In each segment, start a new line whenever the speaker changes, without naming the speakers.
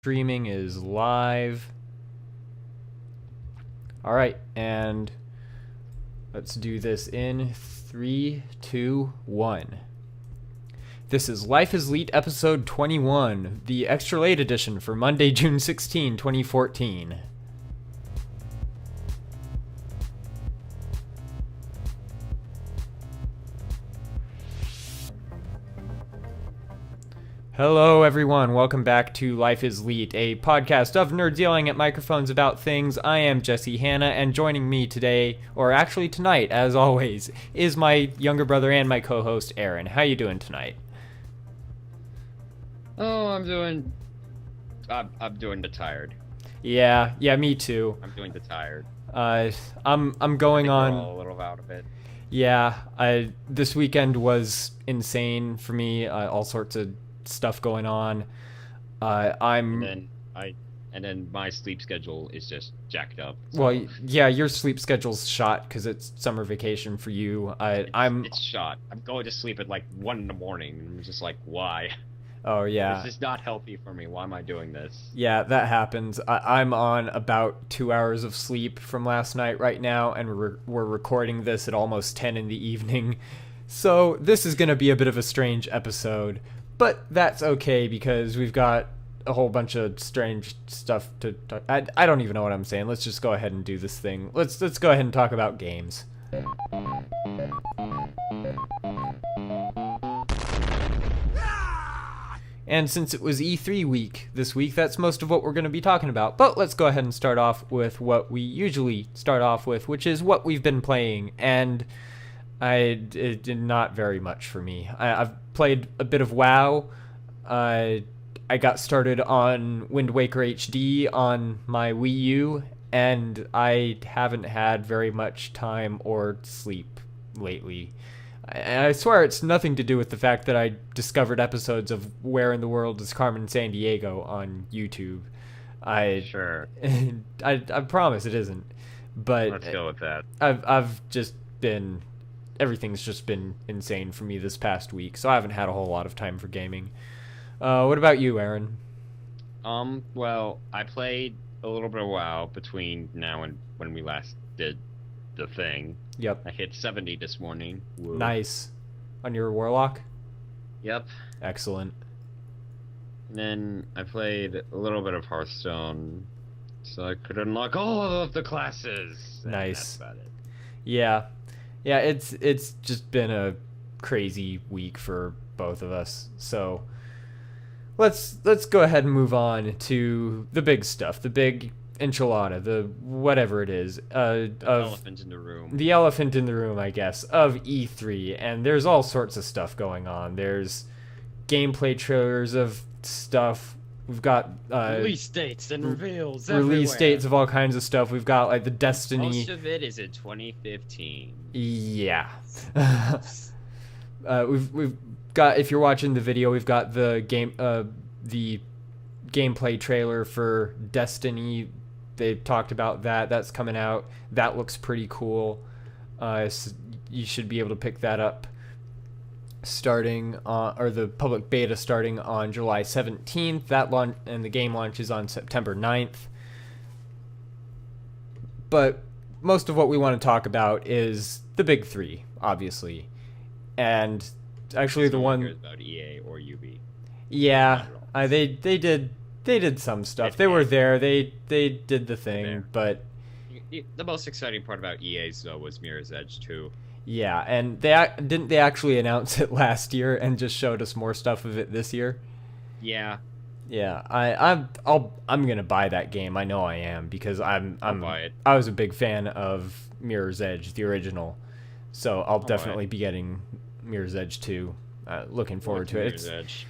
Streaming is live. All right, and let's do this in 3, 2, 1. This is Life is Leet episode 21, the extra late edition for Monday, June 16, 2014. Hello everyone, welcome back to Life is Leet, a podcast of nerds yelling at microphones about things. I am Jesse Hanna, and joining me today, or actually tonight, as always, is my younger brother and my co-host Aaron. How you doing tonight?
Oh, I'm doing the tired.
Yeah, me too.
I'm doing the tired.
I'm going on
we're all a little out of it.
Yeah, this weekend was insane for me. All sorts of stuff going on.
And then my sleep schedule is just jacked up. So
Well, yeah, your sleep schedule's shot because it's summer vacation for you.
it's shot. I'm going to sleep at like 1 in the morning, and I'm just like, why?
Oh yeah.
This is not healthy for me. Why am I doing this?
Yeah, that happens. I'm on about 2 hours of sleep from last night right now, and we're recording this at almost 10 in the evening. So this is going to be a bit of a strange episode, but that's okay because we've got a whole bunch of strange stuff to talk. I don't even know what I'm saying. Let's just go ahead and do this thing. Let's go ahead and talk about games. And since it was E3 week this week, that's most of what we're going to be talking about. But let's go ahead and start off with what we usually start off with, which is what we've been playing. And it did not very much for me. I've played a bit of WoW. I got started on Wind Waker HD on my Wii U, and I haven't had very much time or sleep lately. And I swear it's nothing to do with the fact that I discovered episodes of Where in the World is Carmen Sandiego on YouTube.
Sure.
I promise it isn't. But
Let's go with that.
I've just been, everything's just been insane for me this past week, so I haven't had a whole lot of time for gaming. What about you, Aaron?
Well, I played a little bit of WoW between now and when we last did the thing.
Yep.
I hit 70 this morning. Woo.
Nice. On your Warlock?
Yep.
Excellent.
And then I played a little bit of Hearthstone, so I could unlock all of the classes. And
Nice.
That's about it.
Yeah, it's just been a crazy week for both of us. So let's go ahead and move on to the big stuff, the big enchilada, the whatever it is,
Elephant in the room.
the elephant in the room, I guess, of E3. And there's all sorts of stuff going on. There's gameplay trailers of stuff. We've got
Release dates and reveals
release
everywhere.
dates of all kinds of stuff. We've got like the Destiny.
Most of it is in 2015.
Yeah. We've got, if you're watching the video, we've got the gameplay trailer for Destiny. They talked about that. That's coming out. That looks pretty cool. So you should be able to pick that up starting or the public beta starting on July 17th. That launch, and the game launches on September 9th. But most of what we want to talk about is the big three, obviously. And actually the one
about EA or UB.
Yeah, they did some stuff. They were there. They did the thing, but
The most exciting part about EA's though was Mirror's Edge 2.
yeah, and they actually announce it last year and just showed us more stuff of it this year.
Yeah.
Yeah, I'm gonna buy that game. I know I am because I'll
buy it.
I was a big fan of Mirror's Edge, the original, so I'll
buy
definitely
it.
be getting Mirror's Edge 2. Looking forward to it.
Mirror's Edge.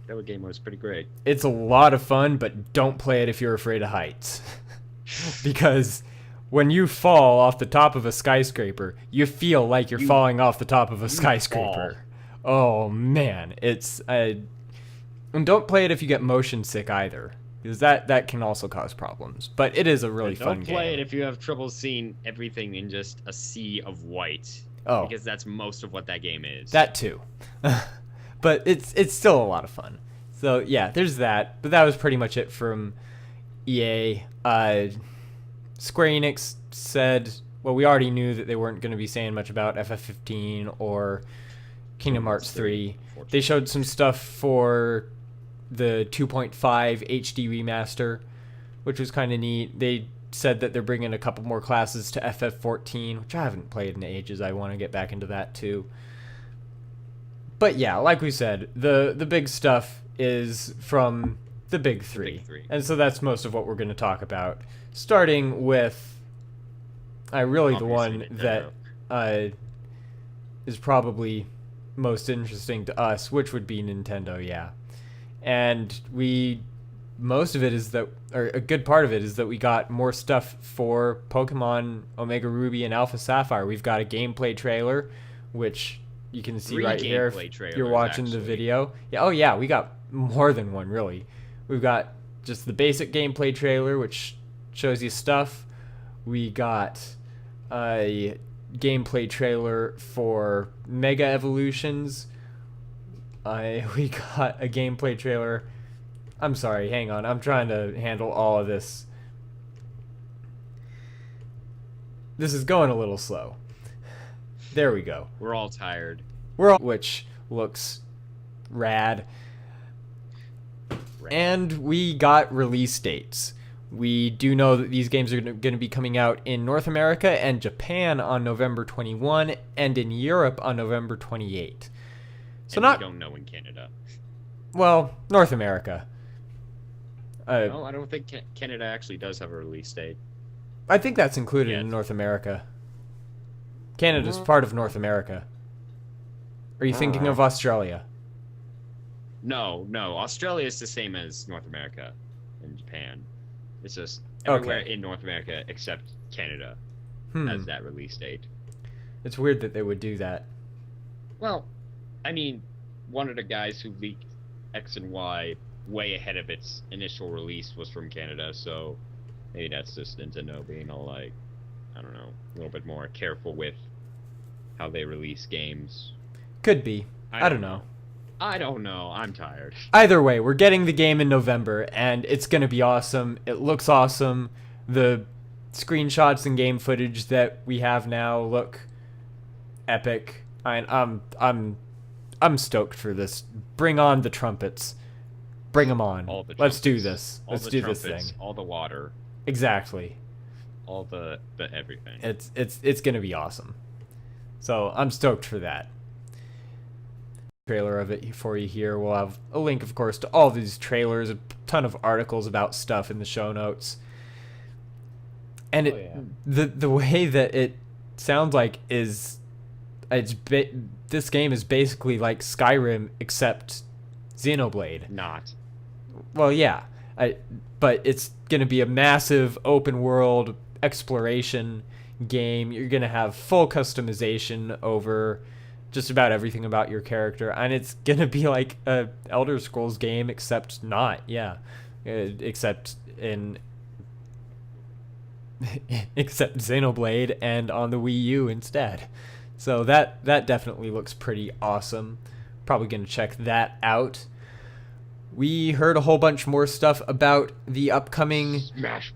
That game was pretty great.
It's a lot of fun, but don't play it if you're afraid of heights. Because when you fall off the top of a skyscraper, you feel like you're falling off the top of a skyscraper. Oh man, and don't play it if you get motion sick either, because that can also cause problems. But it is a really fun game.
Don't play it if you have trouble seeing everything in just a sea of white.
Oh,
because that's most of what that game is.
that too. But it's still a lot of fun. So yeah, there's that. But that was pretty much it from EA. Square Enix said, well, we already knew that they weren't going to be saying much about FF15 or Kingdom Hearts 3. They showed some stuff for the 2.5 HD remaster, which was kind of neat. They said that they're bringing a couple more classes to FF14, which I haven't played in ages. I want to get back into that too. But yeah, like we said, the big stuff is from the big three. And so that's most of what we're going to talk about. Starting with, really the one that is probably most interesting to us, which would be Nintendo, yeah. And most of it is that, or a good part of it is that we got more stuff for Pokemon Omega Ruby and Alpha Sapphire. We've got a gameplay trailer, which you can see right here if you're watching the video. Yeah, oh yeah, we got more than one, really. We've got just the basic gameplay trailer, which shows you stuff. We got a gameplay trailer for Mega Evolutions. We got a gameplay trailer. I'm sorry, hang on. I'm trying to handle all of this. This is going a little slow. There we go.
We're all tired.
Which looks rad. And we got release dates. We do know that these games are going to be coming out in North America and Japan on November 21 and in Europe on November 28. So
and we don't know in Canada.
Well, North America.
No, I don't think Canada actually does have a release date.
I think that's included in North America. Canada's part of North America. Are you thinking of Australia?
No. Australia is the same as North America and Japan. It's just everywhere in North America except Canada has that release date.
It's weird that they would do that.
Well, I mean, one of the guys who leaked X and Y way ahead of its initial release was from Canada, so maybe that's just Nintendo being all like, I don't know, a little bit more careful with how they release games.
Could be. I don't know.
I don't know. I'm tired.
Either way, we're getting the game in November, and it's going to be awesome. It looks awesome. The screenshots and game footage that we have now look epic. I'm stoked for this. Bring on the trumpets. Bring them on. Let's do this. Let's do this thing.
All the water.
Exactly.
All the everything.
It's going to be awesome. So I'm stoked for that. Trailer of it for you here. We'll have a link, of course, to all these trailers, a ton of articles about stuff in the show notes. And the way that it sounds like is this game is basically like Skyrim except Xenoblade.
Not.
Well, yeah, but it's gonna be a massive open world exploration game. You're gonna have full customization over just about everything about your character, and it's gonna be like a Elder Scrolls game except not, except Xenoblade and on the Wii U instead. So that definitely looks pretty awesome. Probably gonna check that out. We heard a whole bunch more stuff about the upcoming Smash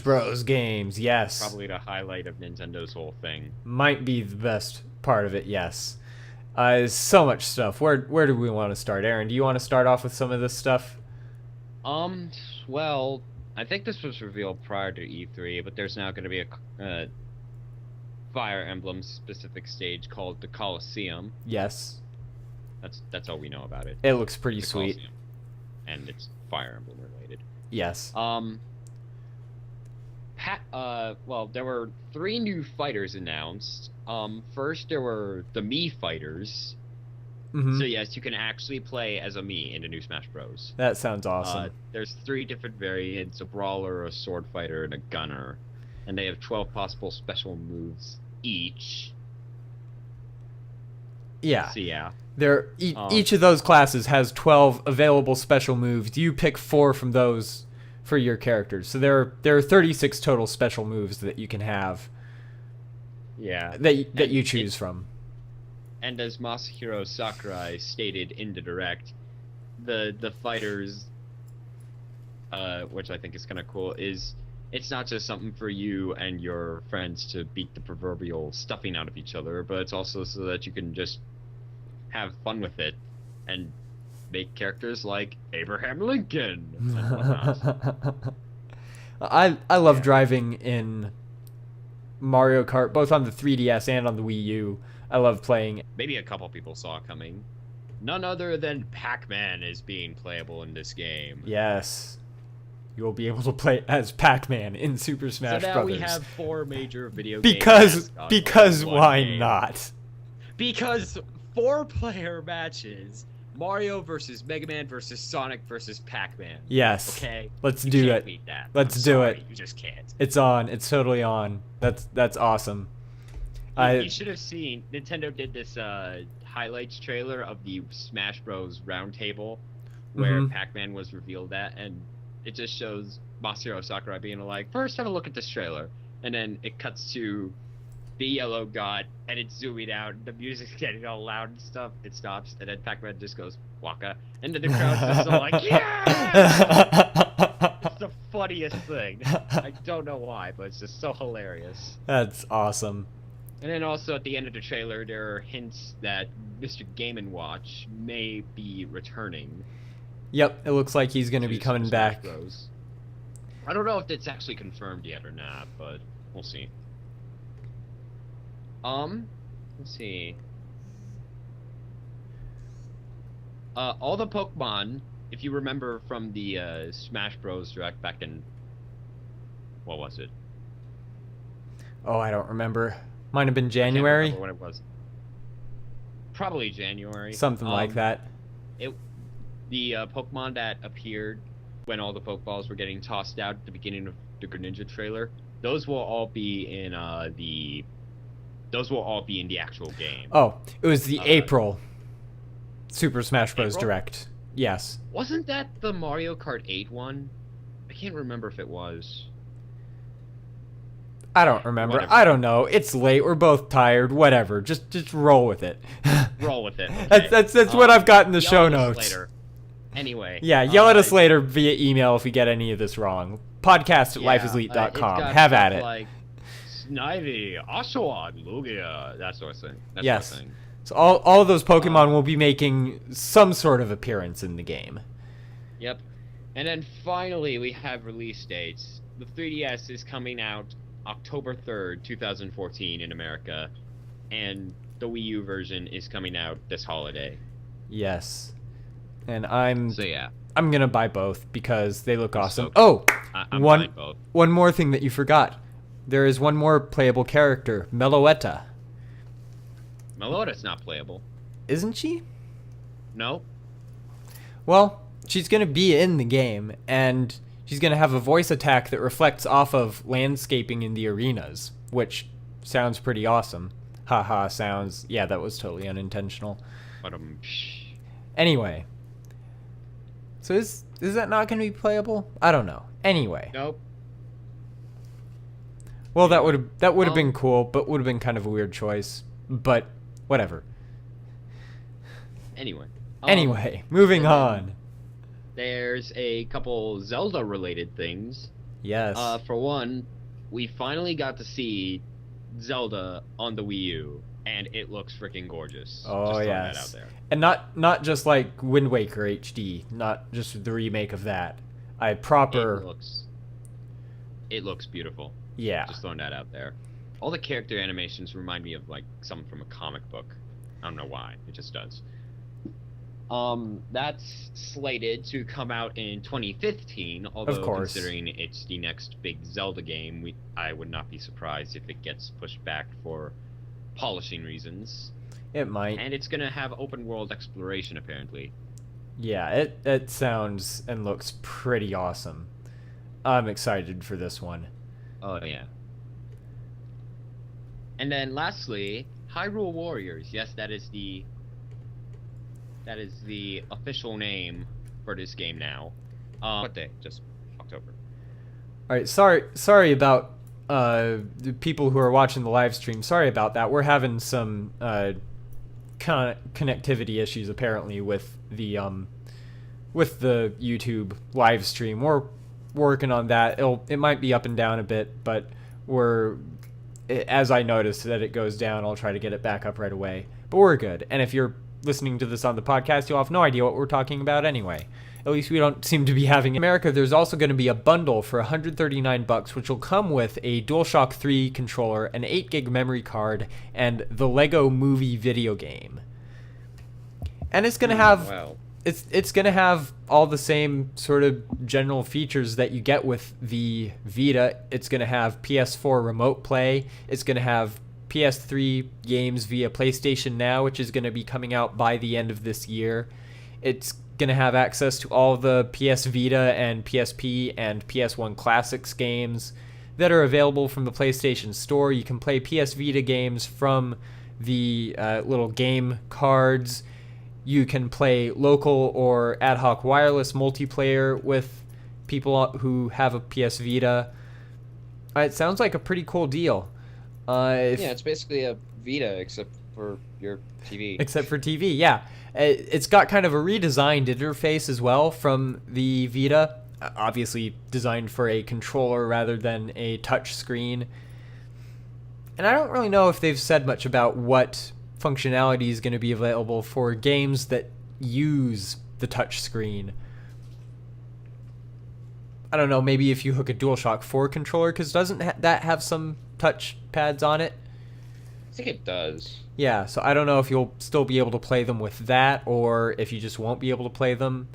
Bros games. Yes,
probably the highlight of Nintendo's whole thing.
Might be the best part of it. Yes. So much stuff. Where do we want to start? Aaron, do you want to start off with some of this stuff?
Well, I think this was revealed prior to E3, but there's now going to be a Fire Emblem specific stage called the Colosseum.
Yes.
That's all we know about it.
It looks pretty sweet.
Colosseum. And it's Fire Emblem related.
Yes.
Well, there were 3 new fighters announced. First, there were the Mii fighters. Mm-hmm. So yes, you can actually play as a Mii in the new Smash Bros.
That sounds awesome.
There's 3 different variants: a brawler, a sword fighter, and a gunner. And they have 12 possible special moves each.
Yeah.
So yeah.
Each of those classes has 12 available special moves. You pick 4 from those for your characters. So there are 36 total special moves that you can have.
Yeah.
That you choose from.
And as Masahiro Sakurai stated in the Direct, the fighters, which I think is kind of cool, is it's not just something for you and your friends to beat the proverbial stuffing out of each other, but it's also so that you can just have fun with it and make characters like Abraham Lincoln and whatnot.
I love driving in Mario Kart, both on the 3DS and on the Wii U. I love playing.
Maybe a couple people saw it coming. None other than Pac-Man is being playable in this game.
Yes. You will be able to play as Pac-Man in Super Smash
So now
Brothers.
we have 4 major video
because
games.
Why not?
Because 4-player matches. Mario versus Mega Man versus Sonic versus Pac-Man.
Yes.
Okay.
Let's
You
do
can't
it.
beat that.
Let's
I'm
do
sorry,
it.
You just can't.
It's on. It's totally on. That's awesome.
You should have seen Nintendo did this highlights trailer of the Smash Bros. Roundtable where
Mhm.
Pac-Man was revealed at, and it just shows Masahiro Sakurai being like, first have a look at this trailer, and then it cuts to the yellow god, and it's zooming out, the music's getting all loud and stuff, it stops, and then Pac-Man just goes, Waka, and then the crowd's just all like, yeah! It's the funniest thing. I don't know why, but it's just so hilarious.
That's awesome.
And then also at the end of the trailer, there are hints that Mr. Game & Watch may be returning.
Yep, it looks like he's going to be coming
Smash
back.
Bros. I don't know if it's actually confirmed yet or not, but we'll see. Let's see. All the Pokemon, if you remember from the Smash Bros. Direct back in, what was it?
Oh, I don't remember. Might have been
I can't
January.
remember when it was. Probably January.
Something like that.
The Pokemon that appeared when all the Pokeballs were getting tossed out at the beginning of the Greninja trailer, those will all be in the actual game.
Oh, it was the April Super Smash Bros.
April?
Direct. Yes.
Wasn't that the Mario Kart 8 one? I can't remember if it was.
I don't remember.
Whatever.
I don't know. It's late. We're both tired. Whatever. Just roll with it.
Roll with it. Okay.
That's what I've got in the
Yell
show
at us
notes.
Later. Anyway.
Yeah, yell at us later via email if we get any of this wrong. Podcast at lifeisleet.com. Have at it.
Like Snivy, Oshawott, Lugia, that sort of thing.
Yes.
Sort of thing.
So all of those Pokemon will be making some sort of appearance in the game.
Yep. And then finally we have release dates. The 3DS is coming out October 3rd, 2014 in America, and the Wii U version is coming out this holiday.
Yes. And I'm
So yeah.
I'm going to buy both because they look awesome.
stoked.
Oh,
I'm buying both.
one more thing that you forgot. There is one more playable character, Meloetta.
Meloetta's not playable.
Isn't she?
No?
Well, she's going to be in the game, and she's going to have a voice attack that reflects off of landscaping in the arenas, which sounds pretty awesome. Haha, sounds... Yeah, that was totally unintentional.
But
Anyway. So is that not going to be playable? I don't know. Anyway.
Nope.
Well, that would have been cool, but would have been kind of a weird choice. But whatever.
Anyway.
Anyway, moving on.
There's a couple Zelda-related things.
Yes.
For one, we finally got to see Zelda on the Wii U, and it looks freaking gorgeous.
Oh,
just throwing
yes.
that out there.
And not just like Wind Waker HD, not just the remake of that.
It looks beautiful.
Yeah.
Just throwing that out there. All the character animations remind me of like something from a comic book. I don't know why. It just does. That's slated to come out in 2015, although
Of course.
considering it's the next big Zelda game, I would not be surprised if it gets pushed back for polishing reasons.
It might.
And it's gonna have open world exploration apparently.
Yeah, it sounds and looks pretty awesome. I'm excited for this one.
Oh yeah. And then lastly, Hyrule Warriors. Yes, that is the official name for this game now. What day? Just October.
All right, sorry about the people who are watching the live stream. Sorry about that. We're having some connectivity issues apparently with the with the YouTube live stream. We're working on that. It might be up and down a bit, but as I notice that it goes down, I'll try to get it back up right away. But we're good. And if you're listening to this on the podcast, you'll have no idea what we're talking about anyway. At least we don't seem to be having. In America, there's also going to be a bundle for $139, which will come with a DualShock 3 controller, an 8 gig memory card, and the Lego Movie video game. And it's going to have it's going to have all the same sort of general features that you get with the Vita. It's going to have PS4 remote play. It's going to have PS3 games via PlayStation Now, which is going to be coming out by the end of this year. It's going to have access to all the PS Vita and PSP and PS1 Classics games that are available from the PlayStation Store. You can play PS Vita games from the little game cards. You can play local or ad hoc wireless multiplayer with people who have a PS Vita. It sounds like a pretty cool deal.
Yeah, it's basically a Vita except for your TV.
Except for TV, yeah. It's got kind of a redesigned interface as well from the Vita. Obviously designed for a controller rather than a touch screen. And I don't really know if they've said much about what functionality is going to be available for games that use the touch screen. I don't know, maybe if you hook a DualShock 4 controller, because doesn't that have some touch pads on it?
I think it does.
Yeah, so I don't know if you'll still be able to play them with that, or if you just won't be able to play them.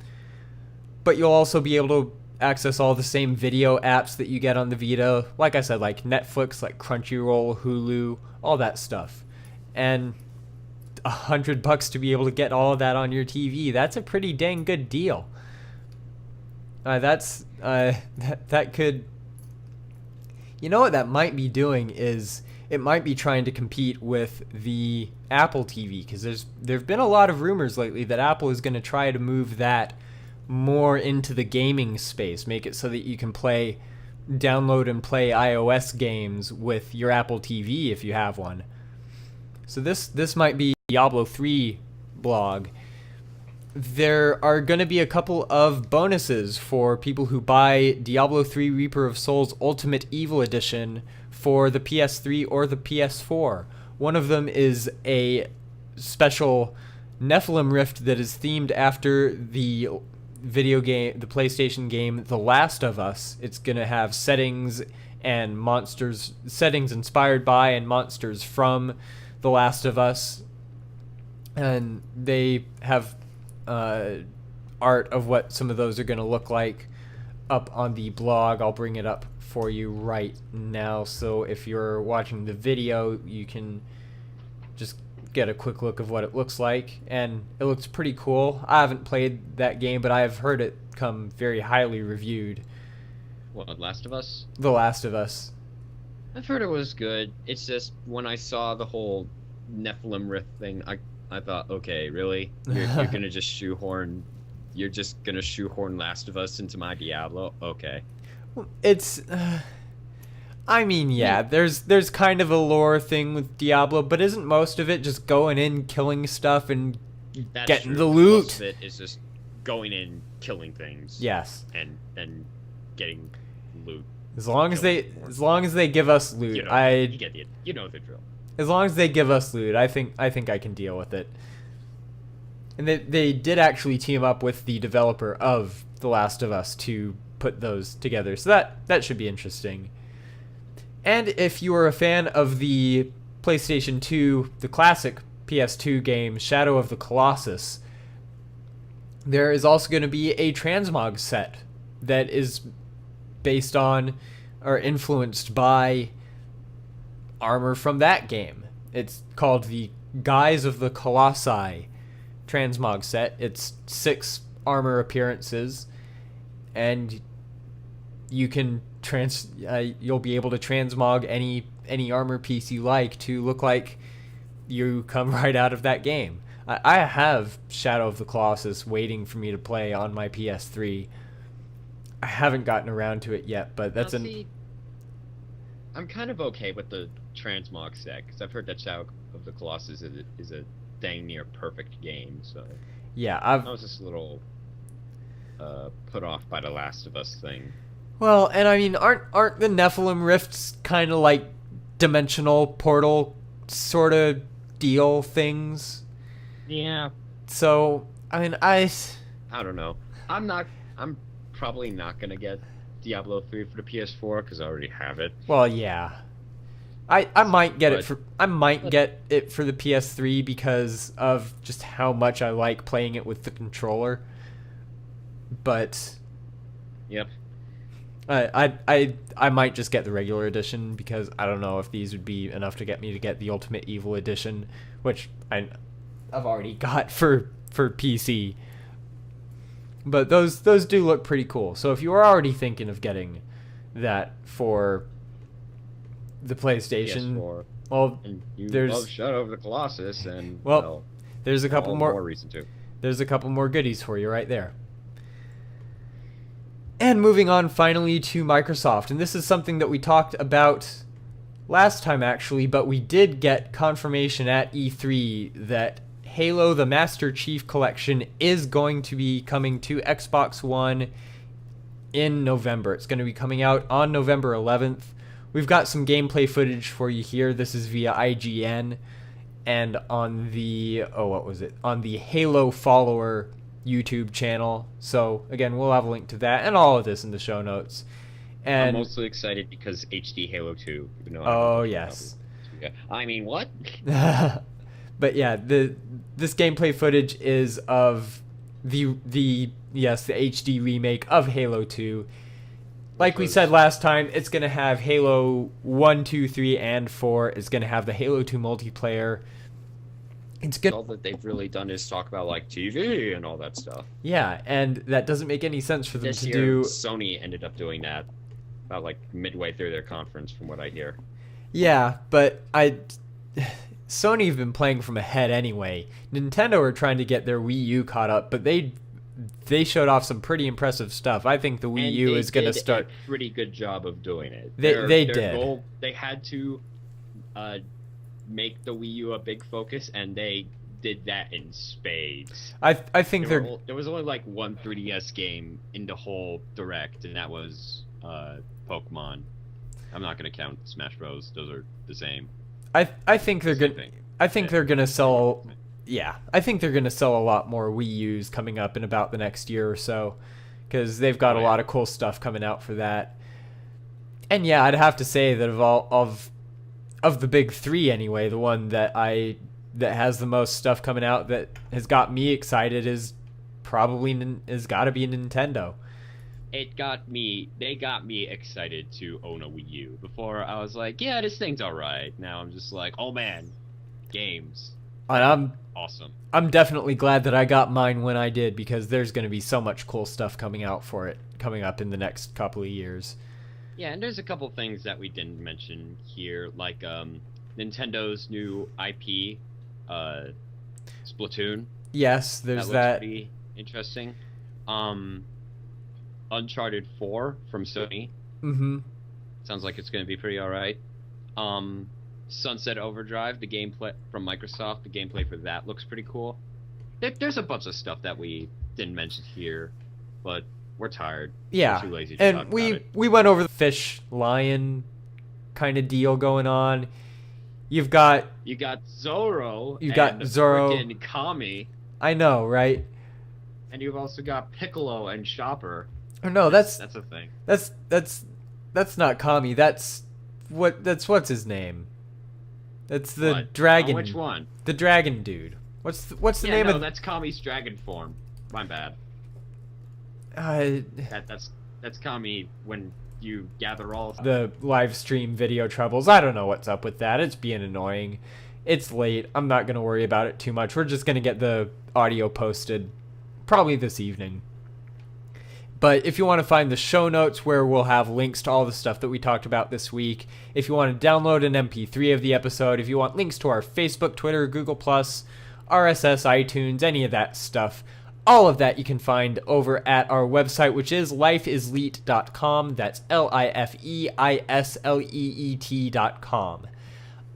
But you'll also be able to access all the same video apps that you get on the Vita. Like I said, like Netflix, like Crunchyroll, Hulu, all that stuff. And $100 to be able to get all of that on your TV. That's a pretty dang good deal. That could, you know what that might be doing is it might be trying to compete with the Apple TV, because there've been a lot of rumors lately that Apple is going to try to move that more into the gaming space, make it so that you can download and play iOS games with your Apple TV if you have one. So this might be Diablo 3 blog. There are going to be a couple of bonuses for people who buy Diablo 3 Reaper of Souls Ultimate Evil Edition for the PS3 or the PS4. One of them is a special Nephilim Rift that is themed after the video game, the PlayStation game The Last of Us. It's going to have settings inspired by and monsters from The Last of Us. And they have art of what some of those are going to look like up on the blog. I'll bring it up for you right now, so if you're watching the video, you can just get a quick look of what it looks like. And it looks pretty cool. I haven't played that game, but I've heard it come very highly reviewed.
What, Last of Us?
The Last of Us.
I've heard it was good. It's just when I saw the whole Nephilim Rift thing, I thought, okay, really? You're gonna just shoehorn Last of Us into my Diablo? Okay.
It's I mean, yeah, there's kind of a lore thing with Diablo, but isn't most of it just going in, killing stuff, and getting the loot?
Most of it is just going in, killing things.
Yes.
And getting loot.
As long as they give us loot,
you know the drill.
As long as they give us loot, I think I can deal with it. And they did actually team up with the developer of The Last of Us to put those together, so that should be interesting. And if you are a fan of the PlayStation 2, the classic PS2 game Shadow of the Colossus, there is also going to be a transmog set that is based on or influenced by armor from that game. It's called the Guise of the Colossi transmog set. It's 6 armor appearances, and you can you'll be able to transmog any armor piece you like to look like you come right out of that game. I have Shadow of the Colossus waiting for me to play on my PS3. I haven't gotten around to it yet, but that's
I'm kind of okay with the transmog set, because I've heard that Shadow of the Colossus is a dang near perfect game. So
yeah,
I was just a little. put off by the Last of Us thing.
Well, and I mean, aren't the Nephilim rifts kind of like dimensional portal sort of deal things?
Yeah.
So I mean, I
don't know. I'm probably not gonna get Diablo 3 for the PS4 because I already have it.
Well, yeah. I might get it for the PS3 because of just how much I like playing it with the controller. But
yep.
I might just get the regular edition because I don't know if these would be enough to get me to get the Ultimate Evil edition, which I've already got for PC. But those do look pretty cool. So if you were already thinking of getting that for the PlayStation,
PS4,
well,
and you
there's
love Shadow of the Colossus, and
there's a couple more
reason to.
There's a couple more goodies for you right there. And moving on finally to Microsoft, and this is something that we talked about last time actually, but we did get confirmation at E3 that Halo the Master Chief Collection is going to be coming to Xbox One in November. It's going to be coming out on November 11th. We've got some gameplay footage for you here. This is via IGN and on the on the Halo Follower YouTube channel. So again, we'll have a link to that and all of this in the show notes. And
I'm mostly excited because HD Halo 2. Even though
oh yes.
I mean, what?
But yeah, this gameplay footage is of the HD remake of Halo 2. Like we said last time, it's going to have Halo 1, 2, 3, and 4. It's going to have the Halo 2 multiplayer. It's good.
All that they've really done is talk about like TV and all that stuff.
Yeah, and that doesn't make any sense for them
this
to
year,
do.
Sony ended up doing that about like midway through their conference, from what I hear.
Yeah, but Sony have been playing from ahead anyway. Nintendo are trying to get their Wii U caught up, but they showed off some pretty impressive stuff. I think the Wii U is going to start.
A pretty good job of doing it.
They did.
Goal, they had to make the Wii U a big focus, and they did that in spades.
I think
there was only like one 3DS game in the whole Direct, and that was Pokemon. I'm not going to count Smash Bros. Those are the same. I think they're good. I think they're going to sell. Yeah, I think they're going to sell a lot more Wii U's coming up in about the next year or so, because they've got a lot of cool stuff coming out for that. And yeah, I'd have to say that of the big three anyway, the one that has the most stuff coming out that has got me excited is got to be Nintendo. They got me excited to own a Wii U. Before I was like, yeah, this thing's alright. Now I'm just like, oh man, games.
And I'm
awesome.
I'm definitely glad that I got mine when I did, because there's going to be so much cool stuff coming up in the next couple of years.
Yeah, and there's a couple things that we didn't mention here, like Nintendo's new IP, Splatoon.
Yes, there's that.
Looks pretty interesting. Uncharted 4 from Sony.
Mm-hmm.
Sounds like it's going to be pretty alright. Sunset Overdrive, the gameplay from Microsoft, the gameplay for that looks pretty cool. There's a bunch of stuff that we didn't mention here, but we're tired.
Yeah,
we're too lazy to talk about it.
we went over the fish lion kind of deal going on. You got
Zoro.
You got Zoro
and Kami.
I know, right?
And you've also got Piccolo and Chopper.
Oh no, that's
a thing.
That's not Kami. That's what's his name? That's the dragon.
Which one?
The dragon dude. What's the name of?
That's Kami's dragon form. My bad. That's Kami when you gather all
the live stream video troubles. I don't know what's up with that. It's being annoying. It's late. I'm not gonna worry about it too much. We're just gonna get the audio posted probably this evening. But if you want to find the show notes where we'll have links to all the stuff that we talked about this week, if you want to download an MP3 of the episode, if you want links to our Facebook, Twitter, Google+, RSS, iTunes, any of that stuff, all of that you can find over at our website, which is lifeisleet.com. That's LifeisLeet.com.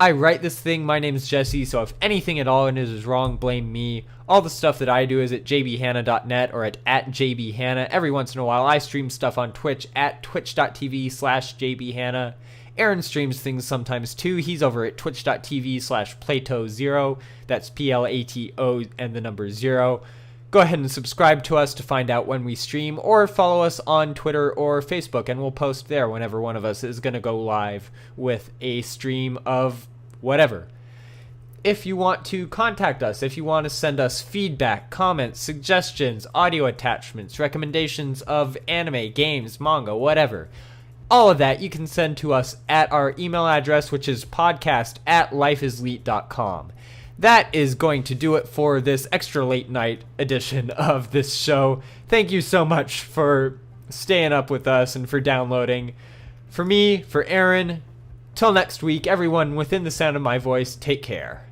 I write this thing. My name's Jesse, so if anything at all in it is wrong, blame me. All the stuff that I do is at jbhanna.net or at @jbhanna. Every once in a while, I stream stuff on Twitch at twitch.tv/jbhanna. Aaron streams things sometimes too. He's over at twitch.tv/plato0. That's PLATO and the number 0. Go ahead and subscribe to us to find out when we stream, or follow us on Twitter or Facebook, and we'll post there whenever one of us is going to go live with a stream of whatever. If you want to contact us, if you want to send us feedback, comments, suggestions, audio attachments, recommendations of anime, games, manga, whatever, all of that you can send to us at our email address, which is podcast@lifeisleet.com. That is going to do it for this extra late night edition of this show. Thank you so much for staying up with us and for downloading. For me, for Aaron, till next week, everyone within the sound of my voice, take care.